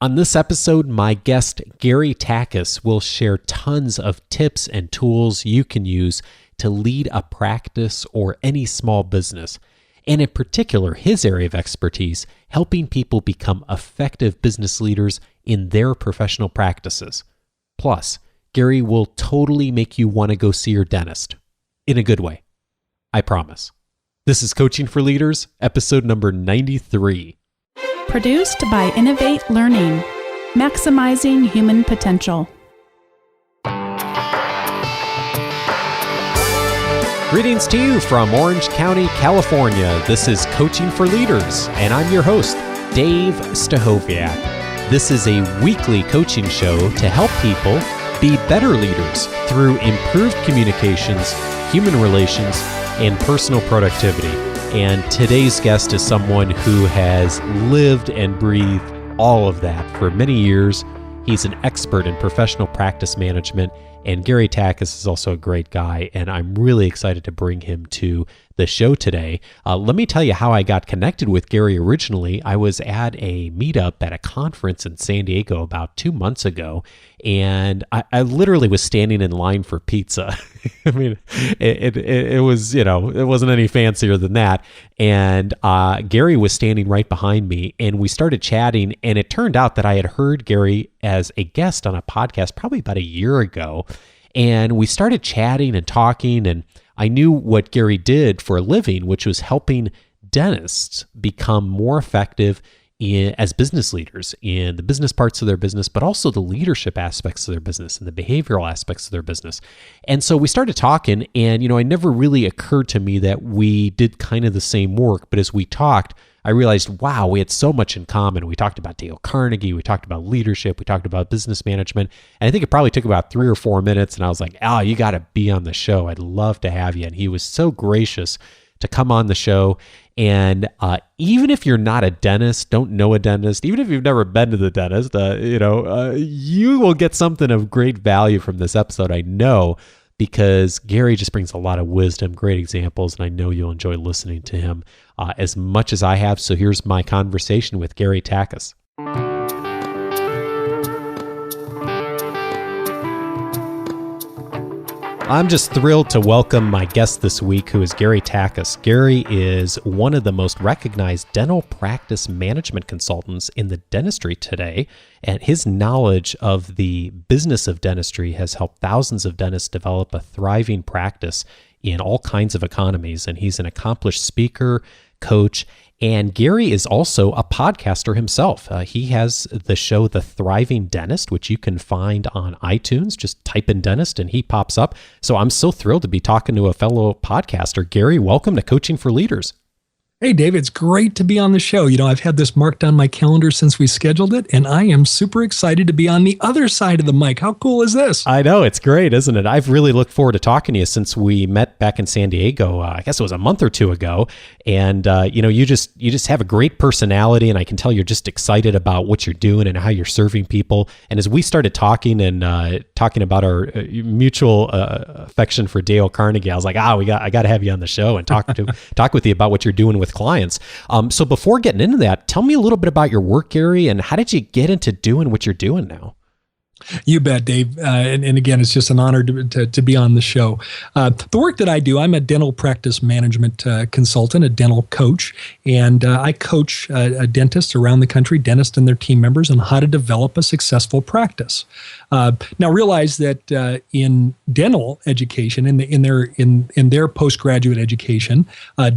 On this episode, my guest, Gary Takacs, will share tons of tips and tools you can use to lead a practice or any small business, and in particular, his area of expertise, helping people become effective business leaders in their professional practices. Plus, Gary will totally make you want to go see your dentist. In a good way. I promise. This is Coaching for Leaders, episode number 93. Produced by Innovate Learning, maximizing human potential. Greetings to you from Orange County, California. This is Coaching for Leaders, and I'm your host, Dave Stachowiak. This is a weekly coaching show to help people be better leaders through improved communications, human relations, and personal productivity. And today's guest is someone who has lived and breathed all of that for many years. He's an expert in professional practice management, and Gary Takacs is also a great guy, and I'm really excited to bring him to the show today. Let me tell you how I got connected with Gary originally. I was at a meetup at a conference in San Diego about 2 months ago, and I literally was standing in line for pizza. I mean, it was, it wasn't any fancier than that. And Gary was standing right behind me, and we started chatting, and it turned out that I had heard Gary as a guest on a podcast probably about a year ago. And we started chatting and talking, and I knew what Gary did for a living, which was helping dentists become more effective as business leaders in the business parts of their business, but also the leadership aspects of their business and the behavioral aspects of their business. And so we started talking, and it never really occurred to me that we did kind of the same work. But as we talked, I realized, wow, we had so much in common. We talked about Dale Carnegie, we talked about leadership, we talked about business management. And I think it probably took about 3 or 4 minutes, and I was like, you got to be on the show. I'd love to have you. And he was so gracious to come on the show. And even if you're not a dentist, don't know a dentist, even if you've never been to the dentist, you will get something of great value from this episode, I know, because Gary just brings a lot of wisdom, great examples, and I know you'll enjoy listening to him as much as I have. So here's my conversation with Gary Takacs. I'm just thrilled to welcome my guest this week, who is Gary Takacs. Gary is one of the most recognized dental practice management consultants in the dentistry today, and his knowledge of the business of dentistry has helped thousands of dentists develop a thriving practice in all kinds of economies, and he's an accomplished speaker, coach, and Gary is also a podcaster himself. He has the show The Thriving Dentist, which you can find on iTunes. Just type in dentist and he pops up. So I'm so thrilled to be talking to a fellow podcaster. Gary, welcome to Coaching for Leaders. Hey, Dave, it's great to be on the show. I've had this marked on my calendar since we scheduled it, and I am super excited to be on the other side of the mic. How cool is this? I know, it's great, isn't it? I've really looked forward to talking to you since we met back in San Diego. I guess it was a month or two ago. And, you just have a great personality, and I can tell you're just excited about what you're doing and how you're serving people. And as we started talking and talking about our mutual affection for Dale Carnegie, I was like, I got to have you on the show and talk with you about what you're doing with clients. So before getting into that, tell me a little bit about your work, Gary, and how did you get into doing what you're doing now? You bet, Dave. And again, it's just an honor to be on the show. The work that I do, I'm a dental practice management consultant, a dental coach, and I coach dentists around the country, dentists and their team members, on how to develop a successful practice. Now, realize that in dental education, in their postgraduate education,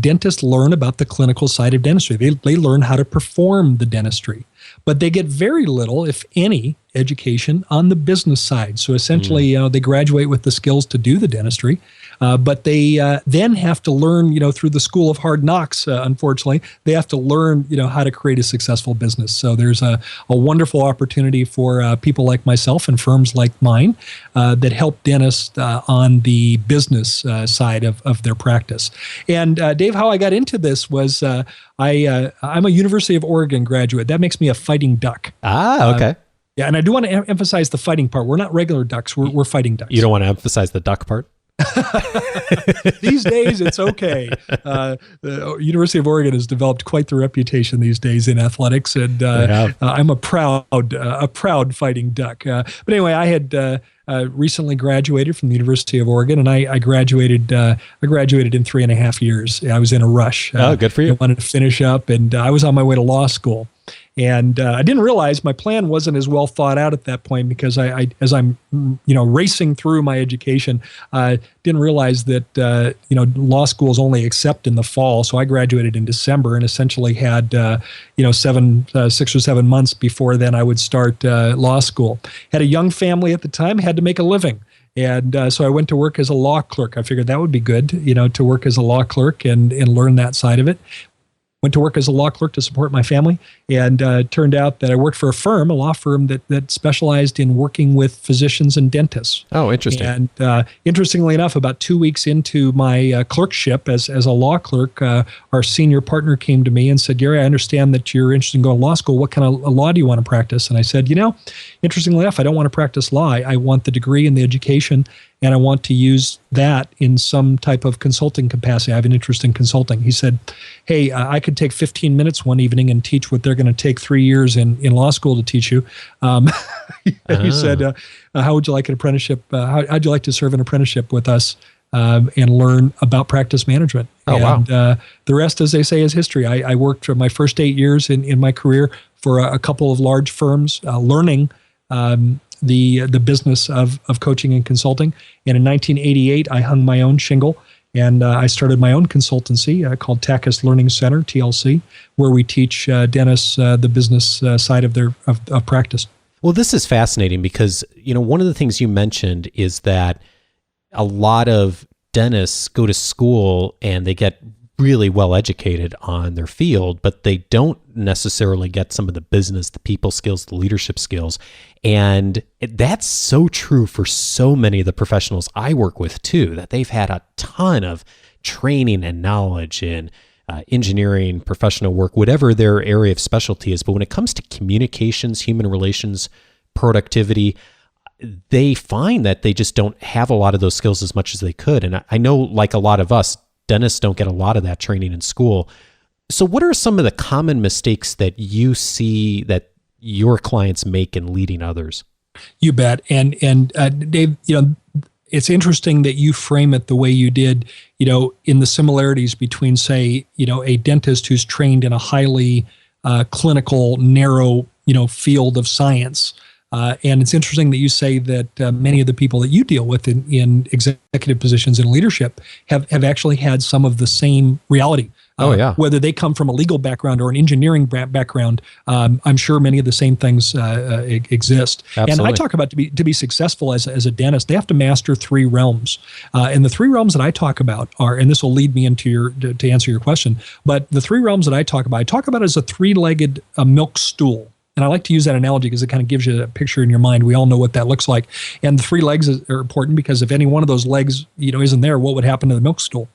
dentists learn about the clinical side of dentistry. They learn how to perform the dentistry. But they get very little, if any, education on the business side. So essentially, they graduate with the skills to do the dentistry, but they then have to learn, through the school of hard knocks, unfortunately, they have to learn, how to create a successful business. So there's a wonderful opportunity for people like myself and firms like mine that help dentists on the business side of their practice. And Dave, how I got into this was I'm a University of Oregon graduate. That makes me a fighting duck. Okay. Yeah, and I do want to emphasize the fighting part. We're not regular ducks. We're fighting ducks. You don't want to emphasize the duck part? These days, it's okay. The University of Oregon has developed quite the reputation these days in athletics, and I'm a proud Fighting Duck. But anyway, I had recently graduated from the University of Oregon, and I graduated in 3.5 years. I was in a rush. Good for you. I wanted to finish up, and I was on my way to law school. And I didn't realize my plan wasn't as well thought out at that point, because as I'm racing through my education, didn't realize that law schools only accept in the fall. So I graduated in December and essentially had 6 or 7 months before then I would start law school. Had a young family at the time, had to make a living. And so I went to work as a law clerk. I figured that would be good, to work as a law clerk and learn that side of it. Went to work as a law clerk to support my family, and turned out that I worked for a law firm that specialized in working with physicians and dentists. Oh, interesting. And interestingly enough, about 2 weeks into my clerkship as a law clerk, our senior partner came to me and said, "Gary, I understand that you're interested in going to law school. What kind of law do you want to practice?" And I said, interestingly enough, I don't want to practice law. I want the degree and the education, and I want to use that in some type of consulting capacity. I have an interest in consulting. He said, "Hey, I could take 15 minutes one evening and teach what they're going to take 3 years in law school to teach you." He said, "How would you like an apprenticeship? How'd you like to serve an apprenticeship with us and learn about practice management?" Wow. The rest, as they say, is history. I worked for my first 8 years in my career for a couple of large firms, learning the business of coaching and consulting. And in 1988, I hung my own shingle, and I started my own consultancy called Takacs Learning Center, TLC, where we teach dentists the business side of their practice. Well, this is fascinating because, one of the things you mentioned is that a lot of dentists go to school and they get really well educated on their field, but they don't necessarily get some of the business, the people skills, the leadership skills. And that's so true for so many of the professionals I work with too, that they've had a ton of training and knowledge in engineering, professional work, whatever their area of specialty is. But when it comes to communications, human relations, productivity, they find that they just don't have a lot of those skills as much as they could. And I know, like a lot of us, dentists don't get a lot of that training in school. So what are some of the common mistakes that you see that your clients make in leading others? You bet. And Dave, it's interesting that you frame it the way you did, in the similarities between, say, a dentist who's trained in a highly clinical, narrow, field of science. And it's interesting that you say that many of the people that you deal with in executive positions and leadership have actually had some of the same reality. Whether they come from a legal background or an engineering background, I'm sure many of the same things exist. Absolutely. And I talk about to be successful as a dentist, they have to master 3 realms. And the 3 realms that I talk about are, and this will lead me into to answer your question, but the 3 realms that I talk about as a 3-legged milk stool. And I like to use that analogy because it kind of gives you a picture in your mind. We all know what that looks like. And the 3 legs are important because if any one of those legs, isn't there, what would happen to the milk stool?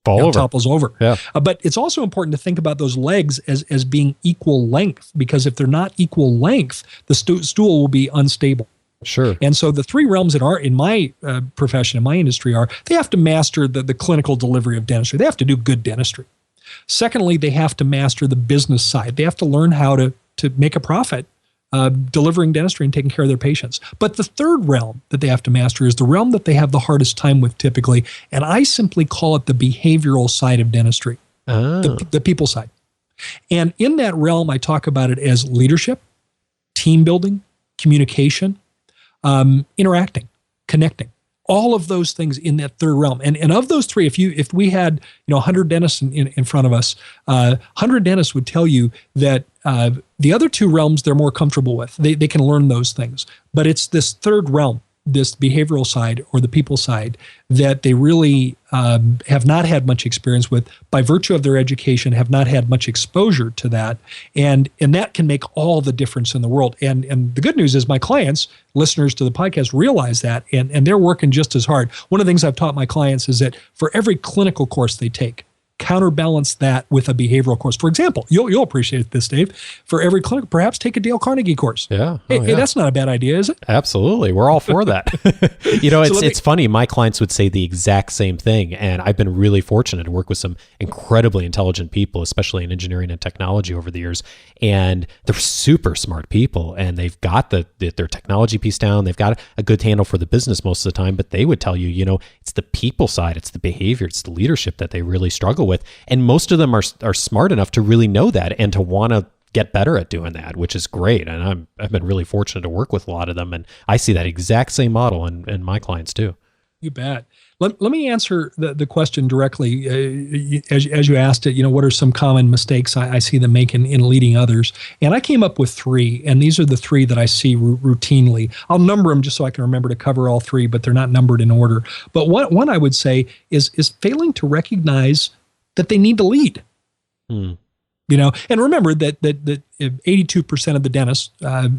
Topples over. Yeah. But it's also important to think about those legs as being equal length, because if they're not equal length, the stool will be unstable. Sure. And so the 3 realms that are in my profession, in my industry, are they have to master the clinical delivery of dentistry. They have to do good dentistry. Secondly, they have to master the business side. They have to learn how to make a profit delivering dentistry and taking care of their patients. But the third realm that they have to master is the realm that they have the hardest time with typically, and I simply call it the behavioral side of dentistry, the people side. And in that realm, I talk about it as leadership, team building, communication, interacting, connecting. All of those things in that third realm. And of those 3, if we had 100 dentists in front of us, 100 dentists would tell you that the other 2 realms they're more comfortable with. They can learn those things. But it's this third realm, this behavioral side or the people side, that they really have not had much experience with by virtue of their education, have not had much exposure to that. And that can make all the difference in the world. And the good news is my clients, listeners to the podcast, realize that, and they're working just as hard. One of the things I've taught my clients is that for every clinical course they take, counterbalance that with a behavioral course. For example, you'll appreciate this, Dave. For every clinic, perhaps take a Dale Carnegie course. Yeah. Hey, that's not a bad idea, is it? Absolutely. We're all for that. It's funny. My clients would say the exact same thing. And I've been really fortunate to work with some incredibly intelligent people, especially in engineering and technology over the years. And they're super smart people, and they've got their technology piece down. They've got a good handle for the business most of the time, but they would tell you, it's the people side, it's the behavior, it's the leadership that they really struggle with. And most of them are smart enough to really know that and to want to get better at doing that, which is great. And I've been really fortunate to work with a lot of them. And I see that exact same model in my clients too. You bet. Let me answer the question directly. As you asked it, what are some common mistakes I see them making in leading others? And I came up with 3, and these are the 3 that I see routinely. I'll number them just so I can remember to cover all 3, but they're not numbered in order. But one I would say is failing to recognize that they need to lead. And remember that 82% of the dentists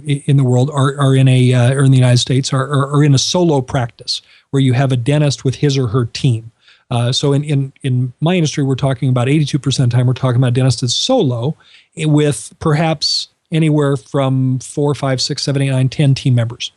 in the world are in or in the United States are in a solo practice where you have a dentist with his or her team. So in my industry, we're talking about 82% of the time we're talking about a dentist that's solo with perhaps anywhere from 4, 5, 6, 7, 8, 9, 10 team members.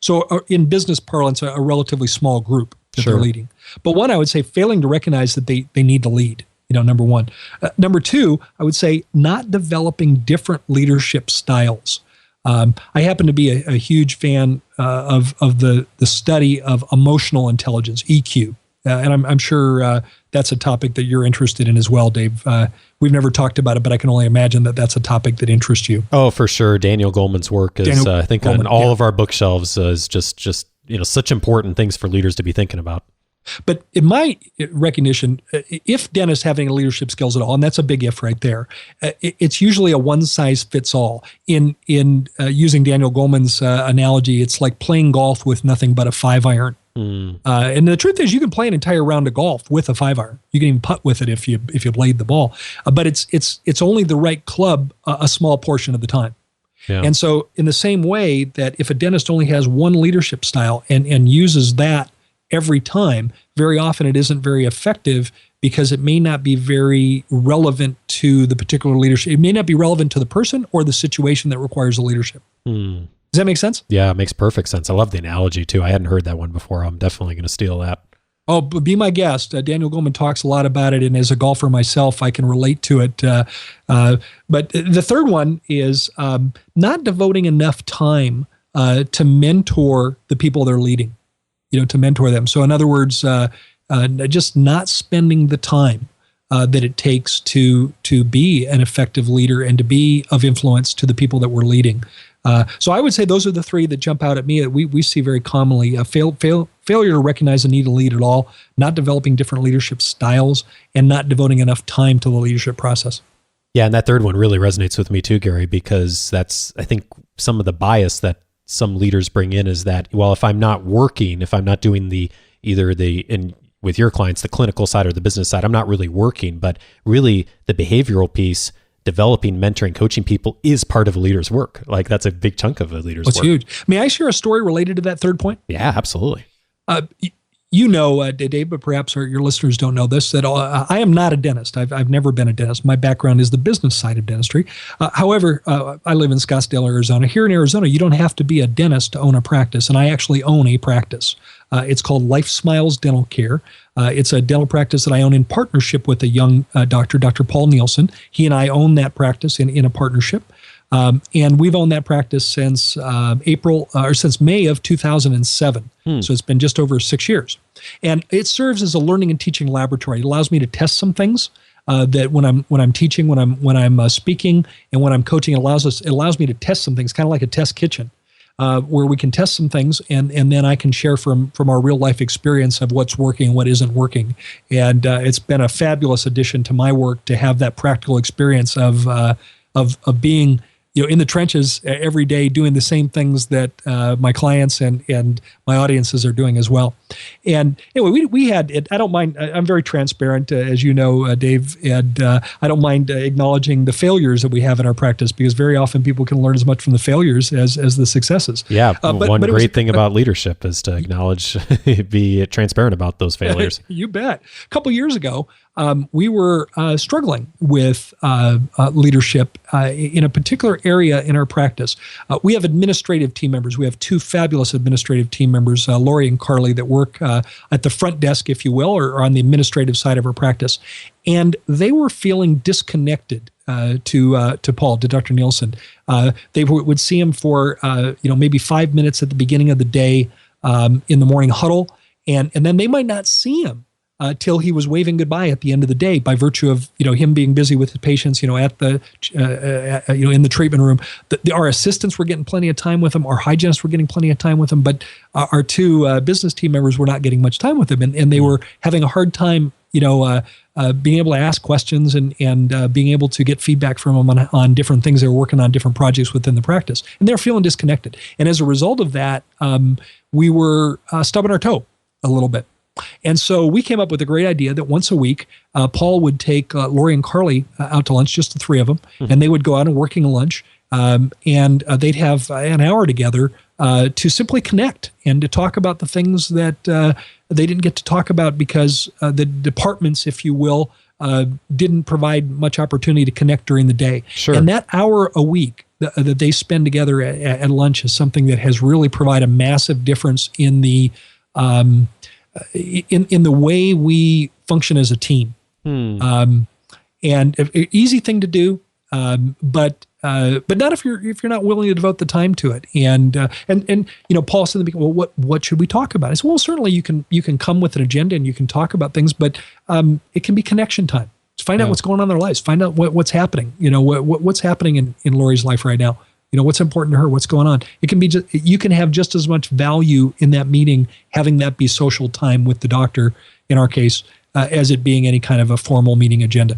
So in business parlance, a relatively small group that they're leading. But one, I would say failing to recognize that they need to lead. Number one. Number 2, I would say not developing different leadership styles. I happen to be a huge fan of the study of emotional intelligence, EQ. And I'm sure that's a topic that you're interested in as well, Dave. We've never talked about it, but I can only imagine that that's a topic that interests you. Oh, for sure. Daniel Goleman's work is, I think, on all of our bookshelves is just such important things for leaders to be thinking about. But in my recognition, if dentists have any leadership skills at all, and that's a big if right there, it's usually a one-size-fits-all. In using Daniel Goleman's analogy, it's like playing golf with nothing but a 5-iron. And the truth is, you can play an entire round of golf with a 5-iron. You can even putt with it if you blade the ball. But it's only the right club a small portion of the time. Yeah. And so in the same way that if a dentist only has one leadership style and uses that every time, very often it isn't very effective because it may not be very relevant to the particular leadership. It may not be relevant to the person or the situation that requires the leadership. Does that make sense? Yeah, it makes perfect sense. I love the analogy too. I hadn't heard that one before. I'm definitely going to steal that. Oh, be my guest. Daniel Goleman talks a lot about it, and as a golfer myself, I can relate to it. But the third one is not devoting enough time to mentor the people they're leading. To mentor them. So in other words, just not spending the time that it takes to be an effective leader and to be of influence to the people that we're leading. So I would say those are the 3 that jump out at me that we see very commonly. Failure to recognize the need to lead at all, not developing different leadership styles, and not devoting enough time to the leadership process. Yeah, and that third one really resonates with me too, Gary, because that's, I think, some of the bias that some leaders bring in is that, well, if I'm not working, if I'm not doing with your clients, the clinical side or the business side, I'm not really working, but really the behavioral piece, developing, mentoring, coaching people is part of a leader's work. Like that's a big chunk of a leader's work. It's huge. May I share a story related to that third point? Yeah, absolutely. Dave, but perhaps your listeners don't know this, that I am not a dentist. I've never been a dentist. My background is the business side of dentistry. However, I live in Scottsdale, Arizona. Here in Arizona, you don't have to be a dentist to own a practice, and I actually own a practice. It's called Life Smiles Dental Care. It's a dental practice that I own in partnership with a young doctor, Dr. Paul Nielsen. He and I own that practice in a partnership. And we've owned that practice since since May of 2007. So it's been just over 6 years. And it serves as a learning and teaching laboratory. It allows me to test some things that when I'm teaching, when I'm speaking, and when I'm coaching, it allows me to test some things, kind of like a test kitchen, where we can test some things, and then I can share from our real life experience of what's working and what isn't working. And it's been a fabulous addition to my work to have that practical experience of being in the trenches every day, doing the same things that my clients and my audiences are doing as well. And anyway, we had it. I don't mind. I'm very transparent, as you know, Dave, and I don't mind acknowledging the failures that we have in our practice, because very often people can learn as much from the failures as the successes. Yeah, one great thing about leadership is to acknowledge, be transparent about those failures. You bet. A couple years ago, we were struggling with leadership in a particular area in our practice. We have administrative team members. We have two fabulous administrative team members, Lori and Carly, that work at the front desk, if you will, or on the administrative side of our practice. And they were feeling disconnected to Paul, to Dr. Nielsen. They would see him for maybe 5 minutes at the beginning of the day in the morning huddle, and then they might not see him till he was waving goodbye at the end of the day by virtue of him being busy with his patients, at the in the treatment room. Our assistants were getting plenty of time with him. Our hygienists were getting plenty of time with him, but our two business team members were not getting much time with him, and they were having a hard time, being able to ask questions and being able to get feedback from him on different things. They were working on different projects within the practice, and they're feeling disconnected. And as a result of that, we were stubbing our toe a little bit. And so we came up with a great idea that once a week, Paul would take Lori and Carly out to lunch, just the three of them, and they would go out and working lunch, and they'd have an hour together to simply connect and to talk about the things that they didn't get to talk about because the departments, if you will, didn't provide much opportunity to connect during the day. Sure. And that hour a week that they spend together at lunch is something that has really provided a massive difference in the in the way we function as a team. And easy thing to do, but not if you're not willing to devote the time to it. And Paul said in the beginning, well, what should we talk about? I said, well, certainly you can come with an agenda and you can talk about things, but it can be connection time. Just find out what's going on in their lives. Find out what's happening. What's happening in Lori's life right now. What's important to her, what's going on. It can be you can have just as much value in that meeting, having that be social time with the doctor, in our case, as it being any kind of a formal meeting agenda.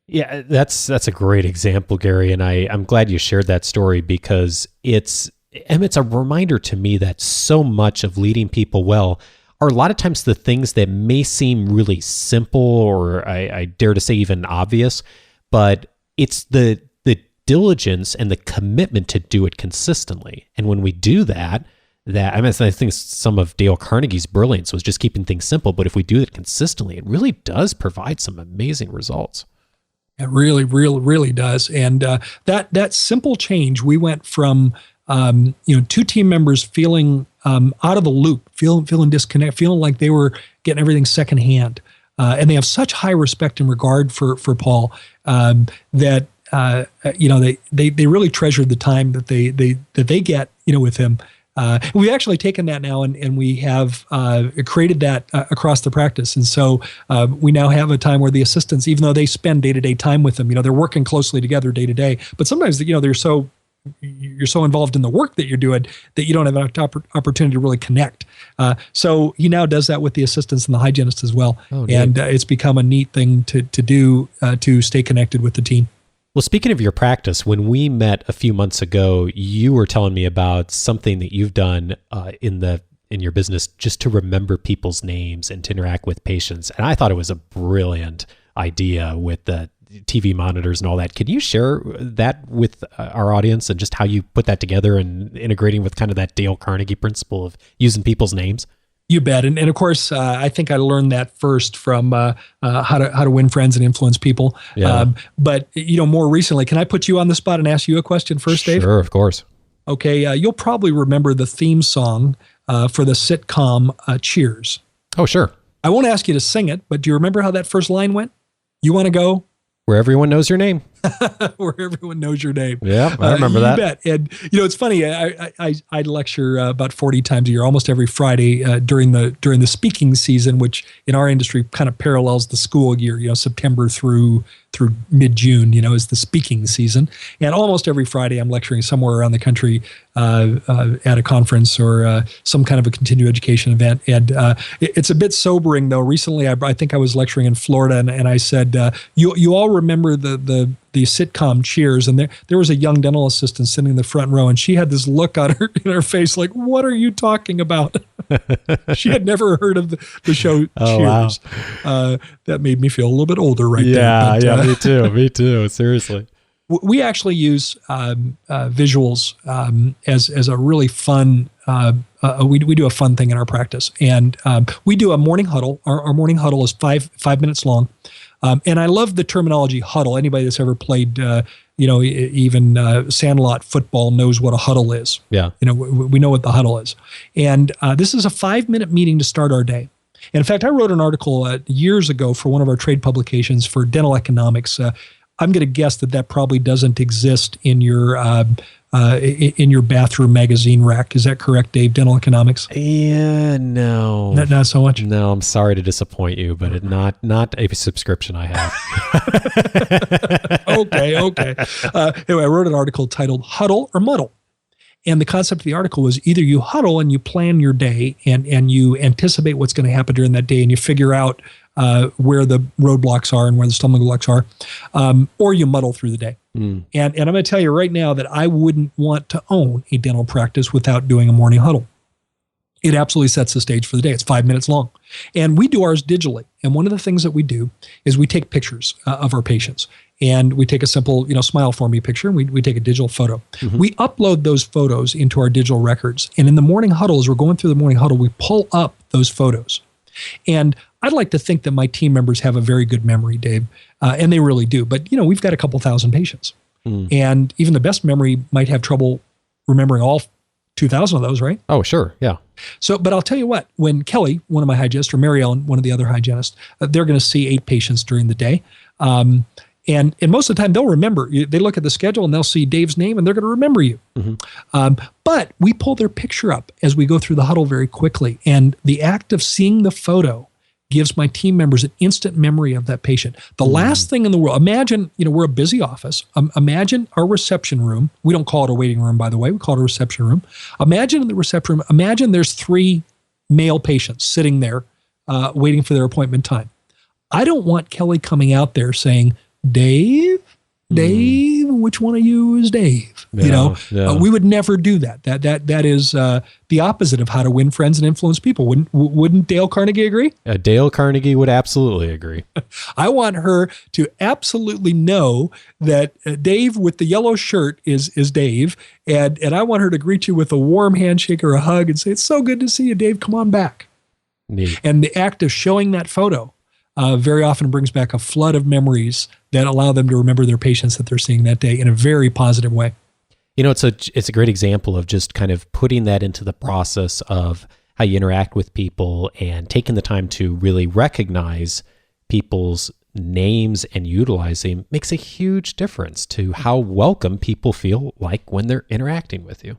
Yeah, that's a great example, Gary, and I'm glad you shared that story because it's a reminder to me that so much of leading people well are a lot of times the things that may seem really simple or I dare to say even obvious, but it's the diligence and the commitment to do it consistently. And when we do that I think some of Dale Carnegie's brilliance was just keeping things simple, but if we do it consistently, it really does provide some amazing results. It really, really, really does. And that simple change, we went from two team members feeling out of the loop, feeling disconnected, feeling like they were getting everything secondhand, and they have such high respect and regard for Paul that they really treasured the time that they get with him. We've actually taken that now and we have created that across the practice. And so we now have a time where the assistants, even though they spend day-to-day time with them, they're working closely together day to day, but sometimes, you're so involved in the work that you're doing that you don't have an opportunity to really connect. So he now does that with the assistants and the hygienists as well. Oh, and it's become a neat thing to do to stay connected with the team. Well, speaking of your practice, when we met a few months ago, you were telling me about something that you've done in your business just to remember people's names and to interact with patients. And I thought it was a brilliant idea with the TV monitors and all that. Can you share that with our audience and just how you put that together and integrating with kind of that Dale Carnegie principle of using people's names? You bet. And of course, I think I learned that first from how to win friends and influence people. Yeah. But more recently, can I put you on the spot and ask you a question first, Dave? Sure, of course. Okay. You'll probably remember the theme song for the sitcom Cheers. Oh, sure. I won't ask you to sing it, but do you remember how that first line went? You want to go? Where everyone knows your name. Where everyone knows your name. Yeah, I remember that. You bet. And it's funny. I lecture about 40 times a year, almost every Friday during the speaking season, which in our industry kind of parallels the school year. September through mid-June, is the speaking season. And almost every Friday, I'm lecturing somewhere around the country at a conference or some kind of a continuing education event. And it's a bit sobering, though. Recently, I think I was lecturing in Florida, and I said, you all remember the sitcom Cheers, and there was a young dental assistant sitting in the front row, and she had this look on in her face like, what are you talking about? She had never heard of the show Cheers. Wow. That made me feel a little bit older there. Yeah, me too. Seriously. We actually use visuals as a really fun, we do a fun thing in our practice. And we do a morning huddle. Our morning huddle is five minutes long. And I love the terminology huddle. Anybody that's ever played, even sandlot football knows what a huddle is. Yeah. We know what the huddle is. And this is a 5-minute meeting to start our day. And in fact, I wrote an article years ago for one of our trade publications for dental economics. I'm going to guess that probably doesn't exist in your bathroom magazine rack. Is that correct, Dave? Dental economics? Yeah, no. Not so much? No, I'm sorry to disappoint you, but not a subscription I have. Okay. Anyway, I wrote an article titled Huddle or Muddle. And the concept of the article was either you huddle and you plan your day and you anticipate what's going to happen during that day and you figure out where the roadblocks are and where the stumbling blocks are, or you muddle through the day. And I'm going to tell you right now that I wouldn't want to own a dental practice without doing a morning huddle. It absolutely sets the stage for the day. It's 5 minutes long. And we do ours digitally. And one of the things that we do is we take pictures of our patients. And we take a simple, smile for me picture, and we take a digital photo. Mm-hmm. We upload those photos into our digital records. And in the morning huddle, as we're going through the morning huddle, we pull up those photos. And I'd like to think that my team members have a very good memory, Dave, and they really do. But, we've got a couple thousand patients. And even the best memory might have trouble remembering all 2,000 of those, right? Oh, sure. Yeah. So, but I'll tell you what, when Kelly, one of my hygienists, or Mary Ellen, one of the other hygienists, they're going to see 8 patients during the day. And most of the time they'll remember. They look at the schedule and they'll see Dave's name and they're going to remember you. Mm-hmm. But we pull their picture up as we go through the huddle very quickly. And the act of seeing the photo gives my team members an instant memory of that patient. The last thing in the world, imagine, we're a busy office. Imagine our reception room. We don't call it a waiting room, by the way. We call it a reception room. Imagine in the reception room, imagine there's 3 male patients sitting there waiting for their appointment time. I don't want Kelly coming out there saying, Dave, which one of you is Dave? Yeah, we would never do that. That is the opposite of how to win friends and influence people. Wouldn't Dale Carnegie agree? Dale Carnegie would absolutely agree. I want her to absolutely know that Dave with the yellow shirt is Dave, and I want her to greet you with a warm handshake or a hug and say, "It's so good to see you, Dave. Come on back." Neat. And the act of showing that photo very often brings back a flood of memories that allow them to remember their patients that they're seeing that day in a very positive way. It's a great example of just kind of putting that into the process of how you interact with people and taking the time to really recognize people's names and utilize them makes a huge difference to how welcome people feel like when they're interacting with you.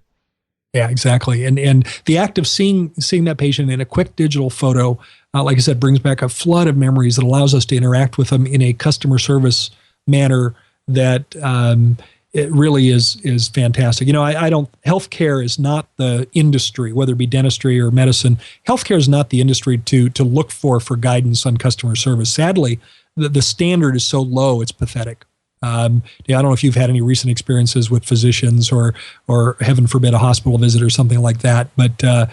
Yeah, exactly. And the act of seeing that patient in a quick digital photo, like I said, brings back a flood of memories that allows us to interact with them in a customer service manner that it really is fantastic. Healthcare is not the industry, whether it be dentistry or medicine. Healthcare is not the industry to look for guidance on customer service. Sadly, the standard is so low, it's pathetic. I don't know if you've had any recent experiences with physicians or heaven forbid a hospital visit or something like that, but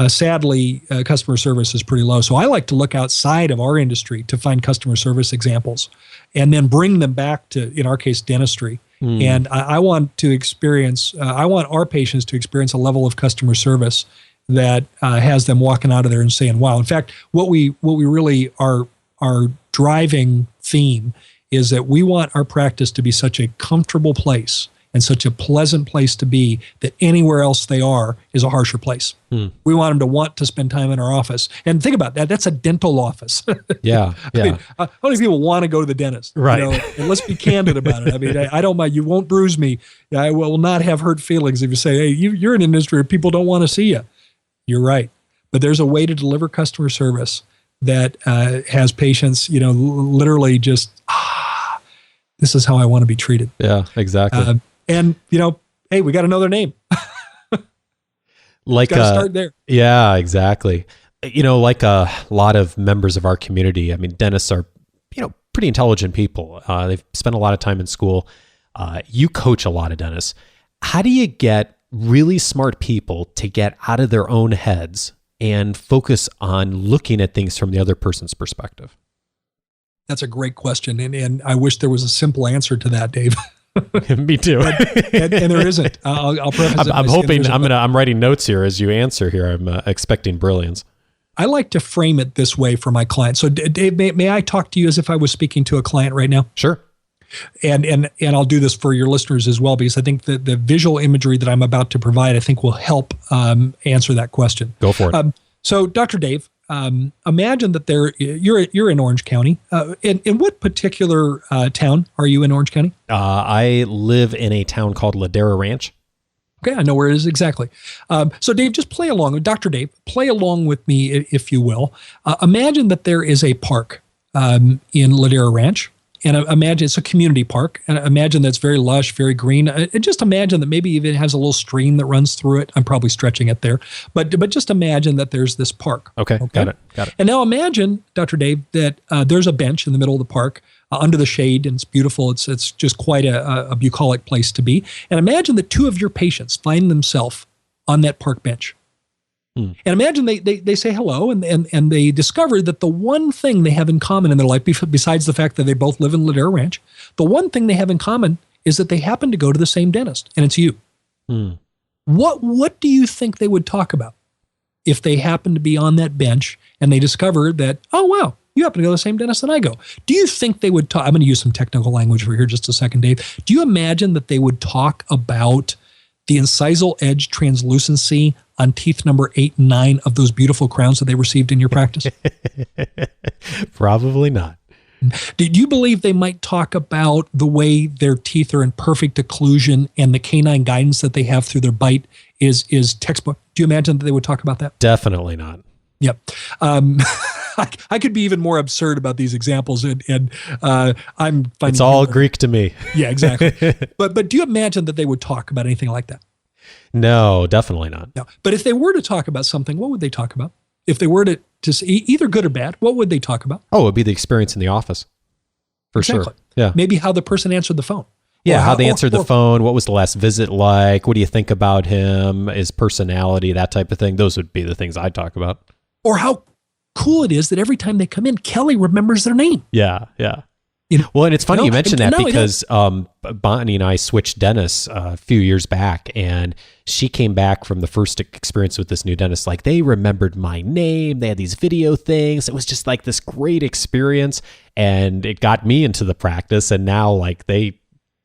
sadly, customer service is pretty low. So I like to look outside of our industry to find customer service examples and then bring them back to, in our case, dentistry. And I want our patients to experience a level of customer service that has them walking out of there and saying, wow. In fact, what we really are driving theme is that we want our practice to be such a comfortable place and such a pleasant place to be that anywhere else they are is a harsher place. We want them to want to spend time in our office. And think about that. That's a dental office. Yeah. I mean, how many people want to go to the dentist? Right. And let's be candid about it. I mean, I don't mind. You won't bruise me. I will not have hurt feelings if you say, hey, you're in an industry where people don't want to see you. You're right. But there's a way to deliver customer service that has patients, literally just, this is how I want to be treated. Yeah, exactly. And, hey, we got another name. Like, start there. Yeah, exactly. Like a lot of members of our community, I mean, dentists are, pretty intelligent people. They've spent a lot of time in school. You coach a lot of dentists. How do you get really smart people to get out of their own heads and focus on looking at things from the other person's perspective? That's a great question. And I wish there was a simple answer to that, Dave. Me too. and there isn't. I'll preface it. I'm hoping I'm writing notes here as you answer here. I'm expecting brilliance. I like to frame it this way for my clients. So Dave, may I talk to you as if I was speaking to a client right now? Sure. And I'll do this for your listeners as well, because I think that the visual imagery that I'm about to provide, I think will help answer that question. Go for it. So Dr. Dave, imagine that you're in Orange County. In what particular town are you in Orange County? I live in a town called Ladera Ranch. Okay, I know where it is exactly. So Dave, just play along. Dr. Dave, play along with me, if you will. Imagine that there is a park in Ladera Ranch. And imagine it's a community park. And imagine that's very lush, very green. And just imagine that maybe even it has a little stream that runs through it. I'm probably stretching it there. But just imagine that there's this park. Okay. Got it. And now imagine, Dr. Dave, that there's a bench in the middle of the park under the shade, and it's beautiful. It's just quite a bucolic place to be. And imagine that two of your patients find themselves on that park bench. And imagine they say hello, and they discover that the one thing they have in common in their life, besides the fact that they both live in Ladera Ranch, the one thing they have in common is that they happen to go to the same dentist, and it's you. What do you think they would talk about if they happen to be on that bench and they discover that, oh, wow, you happen to go to the same dentist that I go? Do you think they would talk? I'm going to use some technical language for here just a second, Dave. Do you imagine that they would talk about the incisal edge translucency on teeth number 8 and 9 of those beautiful crowns that they received in your practice? Probably not. Did you believe they might talk about the way their teeth are in perfect occlusion and the canine guidance that they have through their bite is textbook? Do you imagine that they would talk about that? Definitely not. Yep. I could be even more absurd about these examples, and I'm finding it's all Greek to me. Yeah, exactly. But do you imagine that they would talk about anything like that? No, definitely not. No. But if they were to talk about something, what would they talk about? If they were to say either good or bad, what would they talk about? Oh, it would be the experience in the office. For sure. Yeah. Maybe how the person answered the phone. Yeah, how they answered the phone. What was the last visit like? What do you think about him? His personality, that type of thing. Those would be the things I'd talk about. Or how cool it is that every time they come in, Kelly remembers their name. Yeah. You know, well, and it's funny you mentioned that because Bonnie and I switched dentists a few years back, and she came back from the first experience with this new dentist. Like, they remembered my name. They had these video things. It was just like this great experience, and it got me into the practice. And now, like, they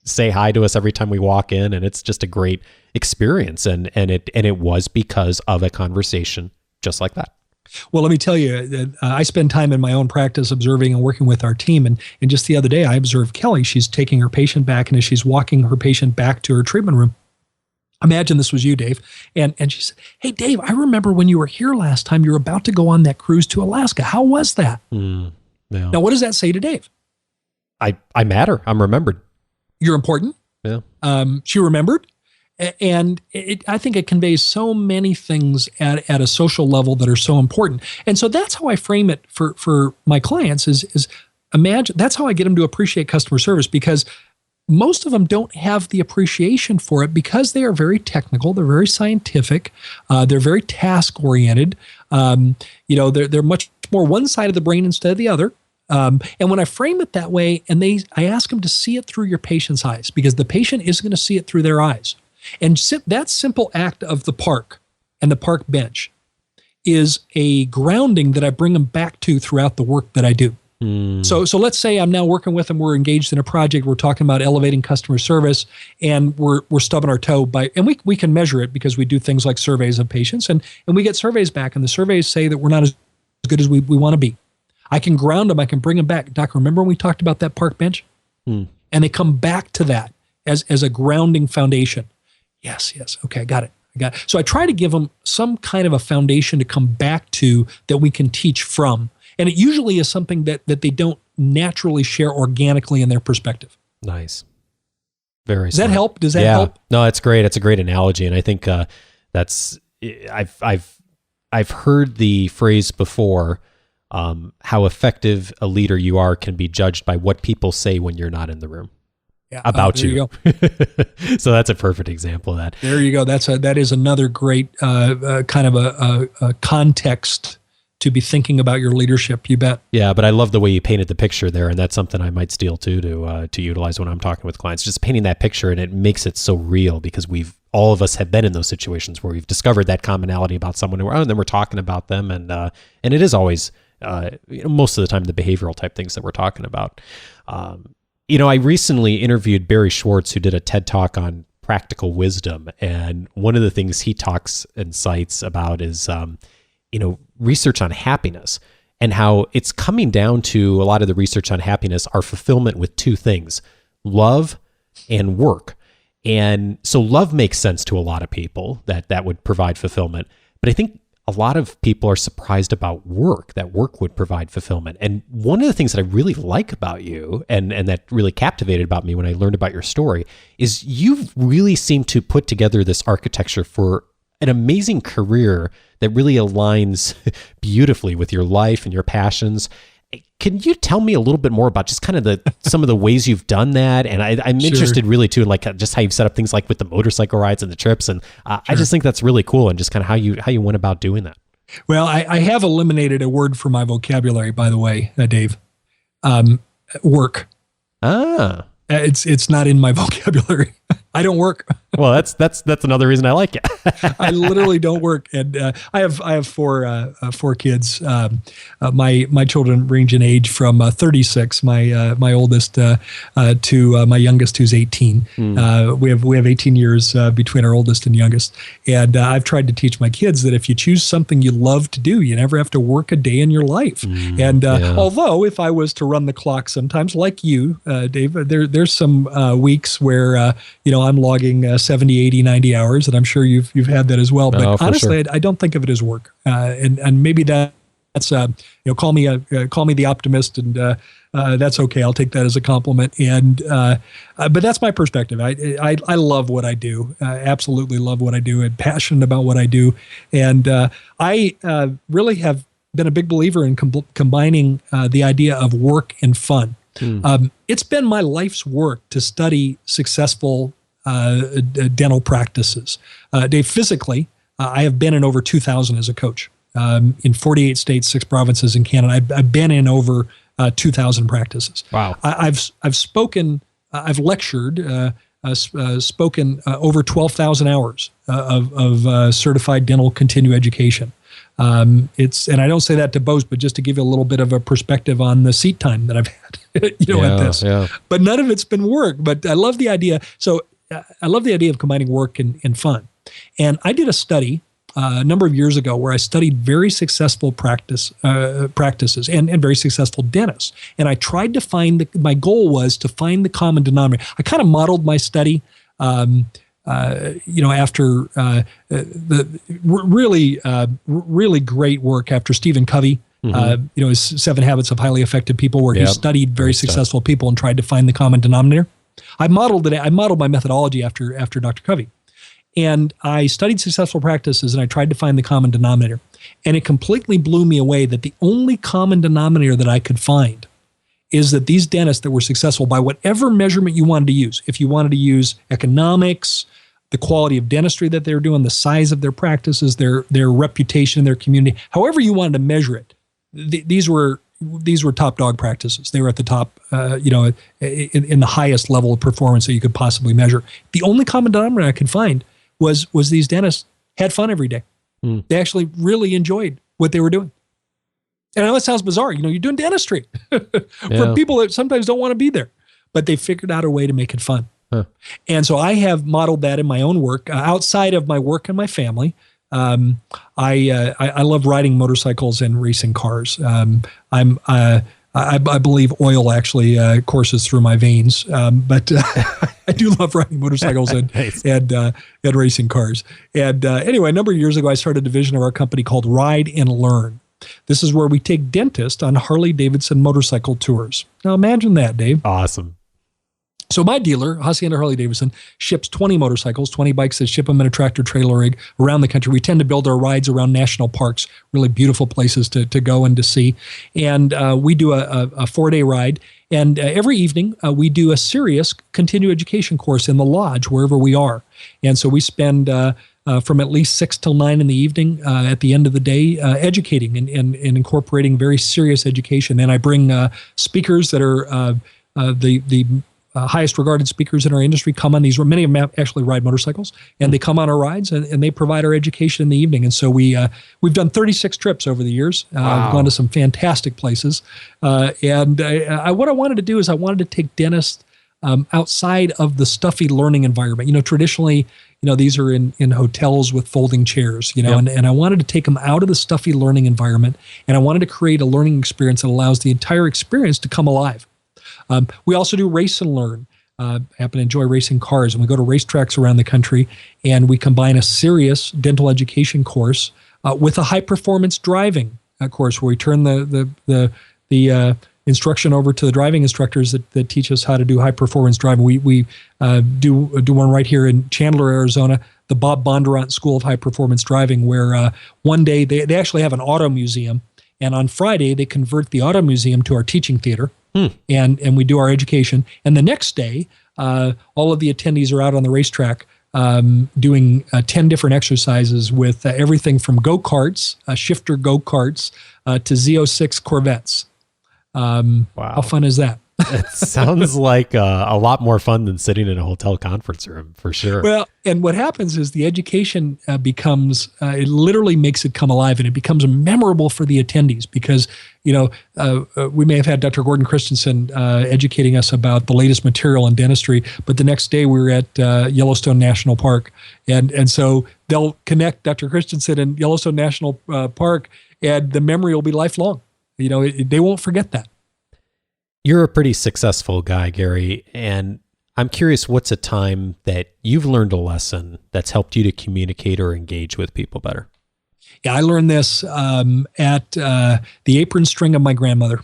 say hi to us every time we walk in, and it's just a great experience. And it was because of a conversation just like that. Well, let me tell you, I spend time in my own practice observing and working with our team. And just the other day, I observed Kelly. She's taking her patient back, and as she's walking her patient back to her treatment room, imagine this was you, Dave. And she said, "Hey, Dave, I remember when you were here last time, you were about to go on that cruise to Alaska. How was that?" Yeah. Now, what does that say to Dave? I matter. I'm remembered. You're important. Yeah. She remembered. And I think it conveys so many things at a social level that are so important. And so that's how I frame it for my clients is imagine, that's how I get them to appreciate customer service, because most of them don't have the appreciation for it because they are very technical. They're very scientific. They're very task oriented. They're much more one side of the brain instead of the other. And when I frame it that way, and I ask them to see it through your patient's eyes, because the patient isn't going to see it through their eyes. And that simple act of the park and the park bench is a grounding that I bring them back to throughout the work that I do. So let's say I'm now working with them. We're engaged in a project. We're talking about elevating customer service, and we're stubbing our toe and we can measure it because we do things like surveys of patients, and we get surveys back, and the surveys say that we're not as good as we want to be. I can ground them. I can bring them back. Doc, remember when we talked about that park bench? And they come back to that as a grounding foundation. Yes. Okay, I got it. So I try to give them some kind of a foundation to come back to that we can teach from. And it usually is something that they don't naturally share organically in their perspective. Nice. Very Does that help? Does that help? No, it's great. It's a great analogy. And I think I've heard the phrase before, how effective a leader you are can be judged by what people say when you're not in the room. Yeah. About you. Go. So that's a perfect example of that. There you go. That is another great kind of a context to be thinking about your leadership. You bet. Yeah, but I love the way you painted the picture there, and that's something I might steal too to utilize when I'm talking with clients. Just painting that picture, and it makes it so real because we've all of us have been in those situations where we've discovered that commonality about someone, and then we're talking about them, and it is always most of the time the behavioral type things that we're talking about. I recently interviewed Barry Schwartz, who did a TED Talk on practical wisdom, and one of the things he talks and cites about is research on happiness, and how it's coming down to a lot of the research on happiness are fulfillment with two things: love and work. And so love makes sense to a lot of people, that would provide fulfillment. But I think a lot of people are surprised about work, that work would provide fulfillment. And one of the things that I really like about you, and that really captivated about me when I learned about your story, is you really seem to put together this architecture for an amazing career that really aligns beautifully with your life and your passions. Can you tell me a little bit more about just kind of some of the ways you've done that? And I'm interested really too in like just how you've set up things like with the motorcycle rides and the trips. And I just think that's really cool, and just kind of how you went about doing that. Well, I have eliminated a word from my vocabulary, by the way, Dave. Work. It's not in my vocabulary. I don't work. Well, that's another reason I like it. I literally don't work, and I have four kids. My children range in age from 36, my oldest, to my youngest, who's 18. We have 18 years between our oldest and youngest, and I've tried to teach my kids that if you choose something you love to do, you never have to work a day in your life. Although if I was to run the clock, sometimes like you, Dave, there's some weeks where I'm logging 70, 80, 90 hours, and I'm sure you've had that as well. But honestly, sure. I don't think of it as work. And maybe that's call me the optimist, and that's okay. I'll take that as a compliment. And but that's my perspective. I love what I do. Absolutely love what I do, and passionate about what I do. And I really have been a big believer in combining the idea of work and fun. It's been my life's work to study successful dental practices. Dave, physically, I have been in over 2,000 as a coach in 48 states, 6 provinces in Canada. I've been in over 2,000 practices. Wow. I've spoken, I've lectured, spoken over 12,000 hours of certified dental continuing education. And I don't say that to boast, but just to give you a little bit of a perspective on the seat time that I've had, at this. Yeah. But none of it's been work. But I love the idea. So I love the idea of combining work and fun. And I did a study a number of years ago where I studied very successful practices and very successful dentists. And I tried to find my goal was to find the common denominator. I kind of modeled my study after the really great work after Stephen Covey, his 7 Habits of Highly Effective People, where he studied very successful people and tried to find the common denominator. I modeled my methodology after Dr. Covey, and I studied successful practices and I tried to find the common denominator, and it completely blew me away that the only common denominator that I could find is that these dentists that were successful by whatever measurement you wanted to use, if you wanted to use economics, the quality of dentistry that they were doing, the size of their practices, their reputation in their community, however you wanted to measure it, these were top dog practices. They were at the top, in the highest level of performance that you could possibly measure. The only common denominator I could find was these dentists had fun every day. They actually really enjoyed what they were doing. And I know it sounds bizarre. You're doing dentistry for people that sometimes don't want to be there, but they figured out a way to make it fun. Huh. And so I have modeled that in my own work, outside of my work and my family. I love riding motorcycles and racing cars. I believe oil actually courses through my veins, but I do love riding motorcycles and racing cars. And anyway, a number of years ago, I started a division of our company called Ride and Learn. This is where we take dentists on Harley-Davidson motorcycle tours. Now imagine that, Dave. Awesome. So my dealer, Hacienda Harley-Davidson, ships 20 motorcycles, 20 bikes that ship them in a tractor-trailer rig around the country. We tend to build our rides around national parks, really beautiful places to go and to see. And we do a 4-day ride. And every evening, we do a serious continuing education course in the lodge, wherever we are. And so we spend from at least 6 till 9 in the evening at the end of the day educating and incorporating very serious education. And I bring speakers that are the highest regarded speakers in our industry come on these. Many of them actually ride motorcycles, and they come on our rides, and they provide our education in the evening. And so we've done 36 trips over the years. Wow. We've gone to some fantastic places. And what I wanted to do is I wanted to take dentists outside of the stuffy learning environment. Traditionally, these are in hotels with folding chairs, Yep. and I wanted to take them out of the stuffy learning environment, and I wanted to create a learning experience that allows the entire experience to come alive. We also do race and learn. I happen to enjoy racing cars, and we go to racetracks around the country, and we combine a serious dental education course with a high performance driving course, where we turn the instruction over to the driving instructors that teach us how to do high performance driving. We do one right here in Chandler, Arizona, the Bob Bondurant School of High Performance Driving, where one day they actually have an auto museum, and on Friday they convert the auto museum to our teaching theater, and we do our education. And the next day, all of the attendees are out on the racetrack doing 10 different exercises with everything from go-karts, shifter go-karts, to Z06 Corvettes. Wow. How fun is that? It sounds like a lot more fun than sitting in a hotel conference room, for sure. Well, and what happens is the education becomes, it literally makes it come alive, and it becomes memorable for the attendees because, we may have had Dr. Gordon Christensen educating us about the latest material in dentistry, but the next day we were at Yellowstone National Park. And so they'll connect Dr. Christensen and Yellowstone National Park, and the memory will be lifelong. They won't forget that. You're a pretty successful guy, Gary, and I'm curious, what's a time that you've learned a lesson that's helped you to communicate or engage with people better? Yeah, I learned this at the apron string of my grandmother.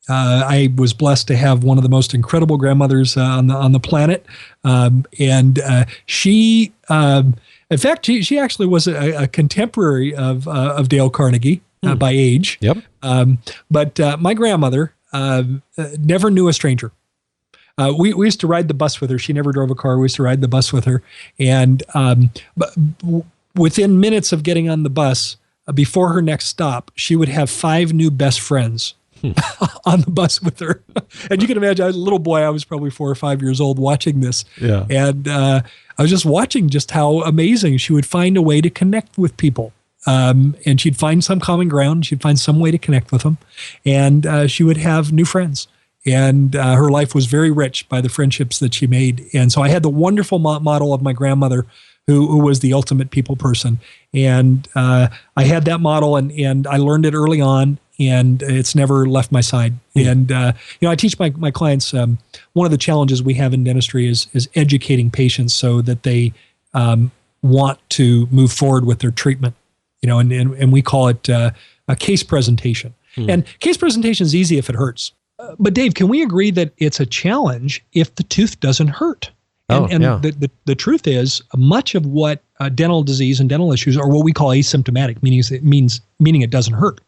I was blessed to have one of the most incredible grandmothers on the planet, and she, in fact, she actually was a contemporary of Dale Carnegie by age. Yep. But my grandmother never knew a stranger. We used to ride the bus with her. She never drove a car. We used to ride the bus with her. And but within minutes of getting on the bus, before her next stop, she would have 5 new best friends on the bus with her. And you can imagine, I was a little boy. I was probably 4 or 5 years old watching this. Yeah. And I was just watching just how amazing she would find a way to connect with people. And she'd find some common ground. She'd find some way to connect with them. And she would have new friends. And her life was very rich by the friendships that she made. And so I had the wonderful model of my grandmother, who was the ultimate people person. And I had that model, and I learned it early on, and it's never left my side. And I teach my clients, one of the challenges we have in dentistry is educating patients so that they want to move forward with their treatment. And we call it a case presentation. And case presentation is easy if it hurts. But Dave, can we agree that it's a challenge if the tooth doesn't hurt? And yeah. the truth is, much of what dental disease and dental issues are what we call asymptomatic, meaning it doesn't hurt.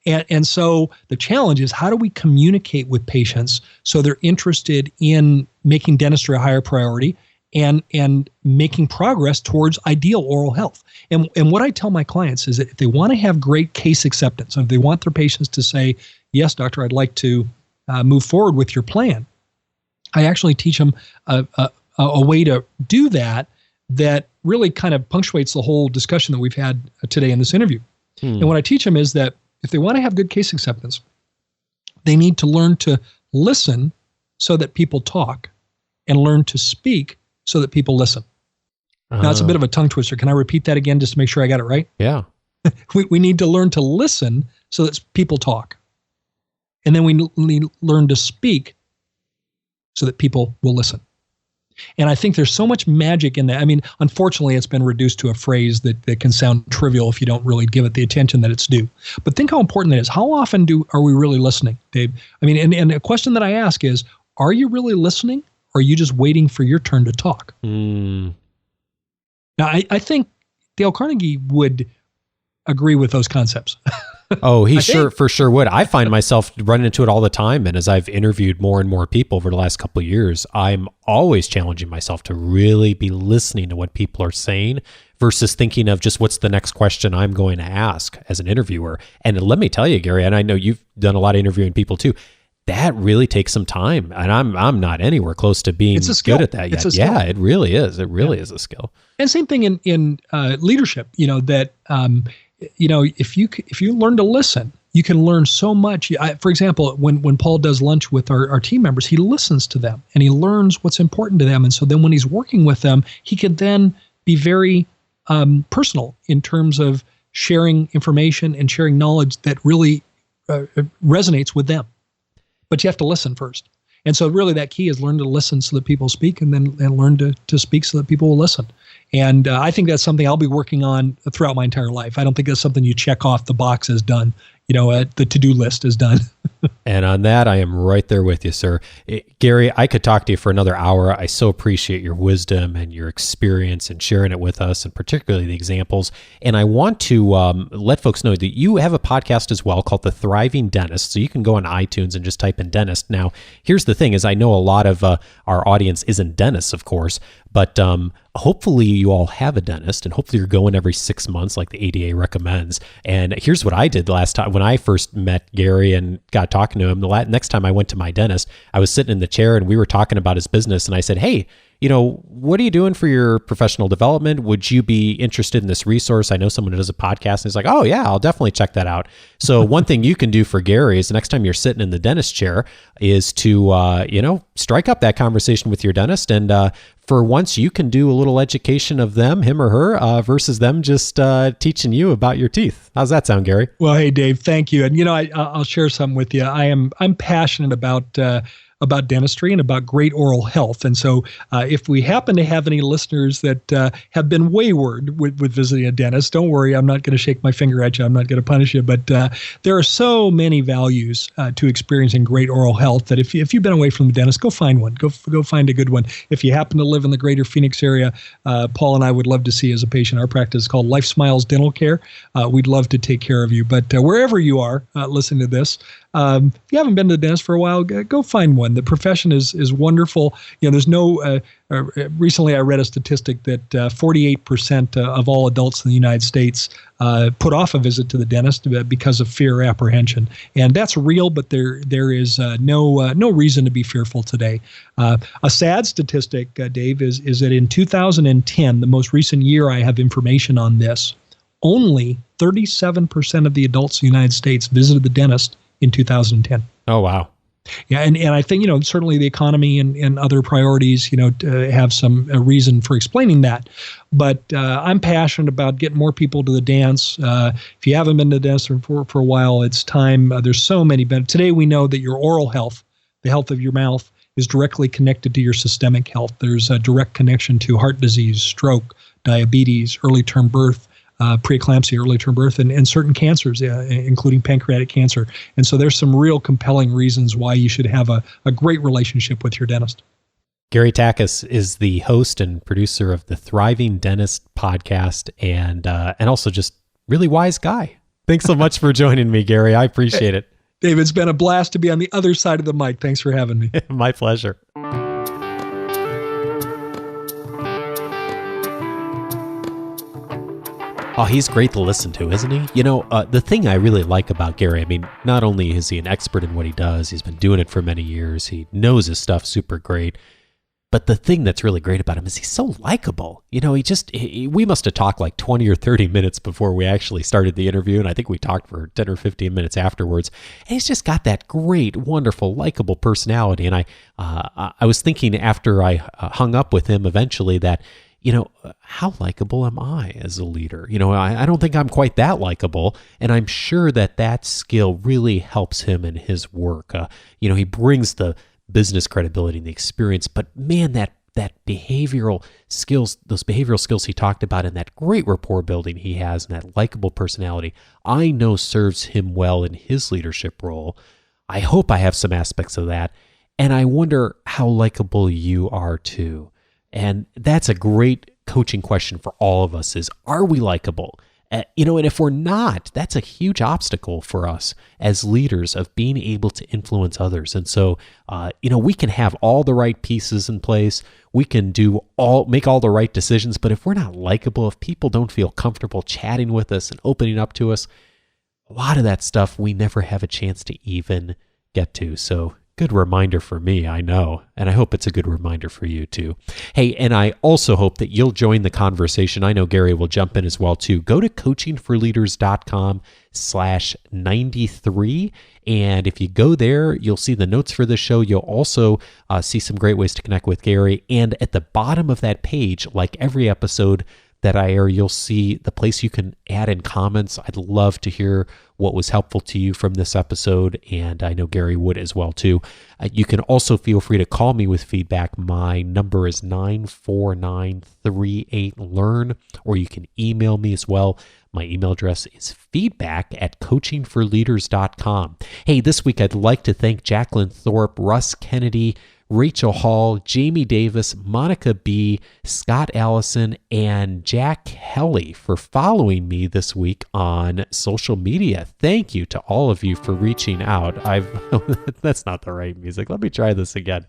And so the challenge is, how do we communicate with patients so they're interested in making dentistry a higher priority and making progress towards ideal oral health? And what I tell my clients is that if they want to have great case acceptance, and if they want their patients to say, yes, doctor, I'd like to move forward with your plan, I actually teach them a way to do that really kind of punctuates the whole discussion that we've had today in this interview. And what I teach them is that if they want to have good case acceptance, they need to learn to listen so that people talk, and learn to speak so that people listen. Now, it's a bit of a tongue twister. Can I repeat that again just to make sure I got it right? Yeah. We need to learn to listen so that people talk. And then we learn to speak so that people will listen. And I think there's so much magic in that. I mean, unfortunately, it's been reduced to a phrase that can sound trivial if you don't really give it the attention that it's due. But think how important that is. How often are we really listening, Dave? I mean, and a question that I ask is, are you really listening, or are you just waiting for your turn to talk? Now, I think Dale Carnegie would agree with those concepts. Oh, he for sure would. I find myself running into it all the time. And as I've interviewed more and more people over the last couple of years, I'm always challenging myself to really be listening to what people are saying versus thinking of just what's the next question I'm going to ask as an interviewer. And let me tell you, Gary, and I know you've done a lot of interviewing people too, that really takes some time, and I'm not anywhere close to being good at that yet. Yeah, it really is. It really is a skill. And same thing in leadership. That if you learn to listen, you can learn so much. For example, when Paul does lunch with our team members, he listens to them and he learns what's important to them. And so then when he's working with them, he can then be very personal in terms of sharing information and sharing knowledge that really resonates with them. But you have to listen first. And so really that key is learn to listen so that people speak, and learn to speak so that people will listen. And I think that's something I'll be working on throughout my entire life. I don't think that's something you check off the box as done, the to-do list is done. And on that, I am right there with you, sir. Gary, I could talk to you for another hour. I so appreciate your wisdom and your experience and sharing it with us, and particularly the examples. And I want to let folks know that you have a podcast as well called The Thriving Dentist. So you can go on iTunes and just type in dentist. Now, here's the thing is I know a lot of our audience isn't dentists, of course, but hopefully you all have a dentist, and hopefully you're going every 6 months like the ADA recommends. And here's what I did the last time when I first met Gary and got talking to him. The next time I went to my dentist, I was sitting in the chair and we were talking about his business, and I said, hey, what are you doing for your professional development? Would you be interested in this resource? I know someone who does a podcast. And he's like, oh yeah, I'll definitely check that out. So one thing you can do for Gary is the next time you're sitting in the dentist chair is to, strike up that conversation with your dentist. And for once you can do a little education of them, him or her, versus them just teaching you about your teeth. How's that sound, Gary? Well, hey, Dave, thank you. And, I'll share something with you. I'm passionate about dentistry and about great oral health. And so if we happen to have any listeners that have been wayward with visiting a dentist, don't worry, I'm not going to shake my finger at you. I'm not going to punish you. But there are so many values to experiencing great oral health that if you've been away from the dentist, go find one. Go find a good one. If you happen to live in the greater Phoenix area, Paul and I would love to see you as a patient. Our practice is called Life Smiles Dental Care. We'd love to take care of you. But wherever you are listening to this, if you haven't been to the dentist for a while, go find one. The profession is wonderful. There's no. Recently, I read a statistic that 48% of all adults in the United States put off a visit to the dentist because of fear or apprehension, and that's real. But there is no reason to be fearful today. A sad statistic, Dave, is that in 2010, the most recent year I have information on this, only 37% of the adults in the United States visited the dentist in 2010. Oh, wow. Yeah, and I think, certainly the economy and other priorities, have some reason for explaining that. But I'm passionate about getting more people to the dance. If you haven't been to the dentist for a while, it's time. There's so many benefits. Today we know that your oral health, the health of your mouth, is directly connected to your systemic health. There's a direct connection to heart disease, stroke, diabetes, early-term birth, preeclampsia, early-term birth, and certain cancers, including pancreatic cancer. And so there's some real compelling reasons why you should have a great relationship with your dentist. Gary Takacs is the host and producer of the Thriving Dentist podcast, and also just really wise guy. Thanks so much for joining me, Gary. I appreciate it. Dave, it's been a blast to be on the other side of the mic. Thanks for having me. My pleasure. Oh, he's great to listen to, isn't he? The thing I really like about Gary, not only is he an expert in what he does, he's been doing it for many years, he knows his stuff super great, but the thing that's really great about him is he's so likable. We must have talked like 20 or 30 minutes before we actually started the interview, and I think we talked for 10 or 15 minutes afterwards, and he's just got that great, wonderful, likable personality, and I was thinking after I hung up with him eventually that, how likable am I as a leader? I don't think I'm quite that likable, and I'm sure that skill really helps him in his work. He brings the business credibility and the experience, but man, that behavioral skills, those behavioral skills he talked about, and that great rapport building he has, and that likable personality, I know serves him well in his leadership role. I hope I have some aspects of that, and I wonder how likable you are too. And that's a great coaching question for all of us is, are we likable? And if we're not, that's a huge obstacle for us as leaders of being able to influence others. And so, we can have all the right pieces in place. We can make all the right decisions. But if we're not likable, if people don't feel comfortable chatting with us and opening up to us, a lot of that stuff we never have a chance to even get to. So good reminder for me, I know, and I hope it's a good reminder for you too. Hey, and I also hope that you'll join the conversation. I know Gary will jump in as well too. Go to coachingforleaders.com/93. And if you go there, you'll see the notes for the show. You'll also see some great ways to connect with Gary. And at the bottom of that page, like every episode that I air, you'll see the place you can add in comments. I'd love to hear what was helpful to you from this episode, and I know Gary would as well too. You can also feel free to call me with feedback. My number is 94938-LEARN, or you can email me as well. My email address is feedback@coachingforleaders.com. Hey, this week I'd like to thank Jacqueline Thorpe, Russ Kennedy, Rachel Hall, Jamie Davis, Monica B., Scott Allison, and Jack Kelly for following me this week on social media. Thank you to all of you for reaching out. That's not the right music. Let me try this again.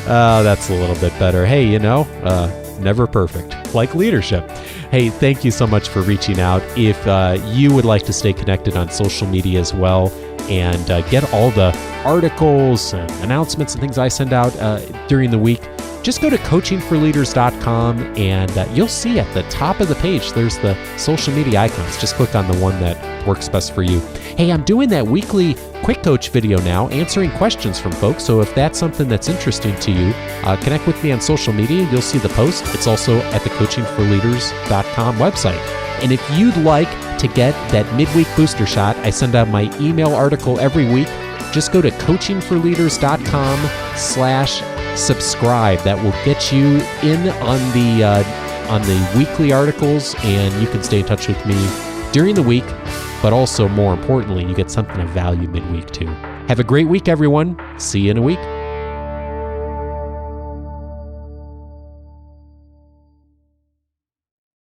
That's a little bit better. Hey, never perfect, like leadership. Hey, thank you so much for reaching out. If you would like to stay connected on social media as well, and get all the articles and announcements and things I send out during the week, just go to coachingforleaders.com, and you'll see at the top of the page, there's the social media icons. Just click on the one that works best for you. Hey, I'm doing that weekly Quick Coach video now, answering questions from folks. So if that's something that's interesting to you, connect with me on social media. You'll see the post. It's also at the coachingforleaders.com website. And if you'd like to get that midweek booster shot, I send out my email article every week. Just go to coachingforleaders.com/subscribe. That will get you in on the weekly articles, and you can stay in touch with me during the week. But also, more importantly, you get something of value midweek too. Have a great week, everyone. See you in a week.